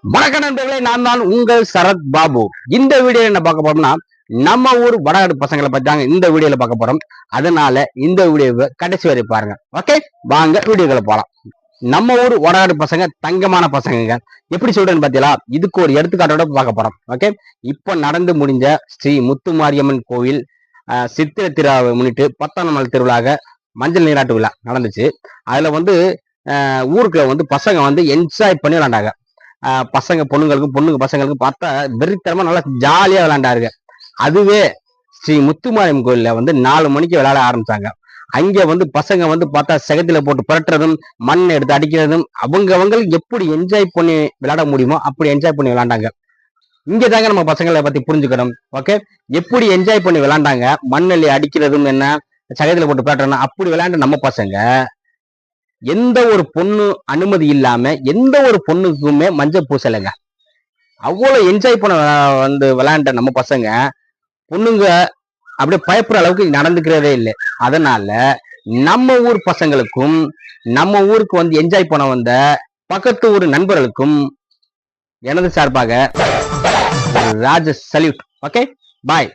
வணக்கம் நண்பர்களே, நான் தான் உங்கள் சரத் பாபு. இந்த வீடியோ என்ன பார்க்க போறோம்னா, நம்ம ஊர் வடநாடு பசங்களை பத்தாங்க இந்த வீடியோல பார்க்க போறோம். அதனால இந்த வீடியோவை கடைசி வரை பாருங்க. ஓகே, வாங்க வீடியோக்குள்ள போலாம். நம்ம ஊர் வடநாடு பசங்க தங்கமான பசங்க. எப்படி சொல்றேன்னு பாத்தீங்களா? இதுக்கு ஒரு எடுத்துக்காட்டோட பார்க்க போறோம். ஓகே, இப்ப நடந்து முடிஞ்ச ஸ்ரீ முத்துமாரியம்மன் கோவில் சித்திரை திருவிழாவை முன்னிட்டு 10ஆம் நாள் திருவிழாக மஞ்சள் நீராட்டு விழா நடந்துச்சு. அதுல ஊருக்கு பசங்க என்ஜாய் பண்ணி விளையாண்டாங்க. பசங்க பொண்ணுங்களுக்கும் பொண்ணுங்க பசங்களுக்கும் பார்த்தா வெறித்தனமா நல்லா ஜாலியா விளையாண்டாருங்க. அதுவே ஸ்ரீ முத்துமாரியம்மன் கோயில்ல 4 மணிக்கு விளையாட ஆரம்பிச்சாங்க. அங்க பசங்க பார்த்தா செகத்துல போட்டு புரட்டுறதும் மண் எடுத்து அடிக்கிறதும் அவங்களுக்கு எப்படி என்ஜாய் பண்ணி விளையாட முடியுமோ அப்படி என்ஜாய் பண்ணி விளையாண்டாங்க. இங்க தாங்க நம்ம பசங்களை பத்தி புரிஞ்சுக்கணும். ஓகே, எப்படி என்ஜாய் பண்ணி விளையாண்டாங்க, மண்ணள்ளி அடிக்கிறதும் என்ன, சகத்துல போட்டு புரட்டுறதும் அப்படி விளையாண்ட நம்ம பசங்க எந்த ஒரு பொண்ணு அனுமதி இல்லாம எந்த ஒரு பொண்ணுக்குமே மஞ்சள் பூசலைங்க. அவ்வளவு என்ஜாய் பண்ண விளையாண்ட நம்ம பசங்க பொண்ணுங்க அப்படியே பயப்படுற அளவுக்கு நடந்துக்கிறதே இல்லை. அதனால நம்ம ஊர் பசங்களுக்கும் நம்ம ஊருக்கு என்ஜாய் பண்ண வந்த பக்கத்து ஊர் நண்பர்களுக்கும் எனது சார்பாக ராஜ சல்யூட். ஓகே, பாய்.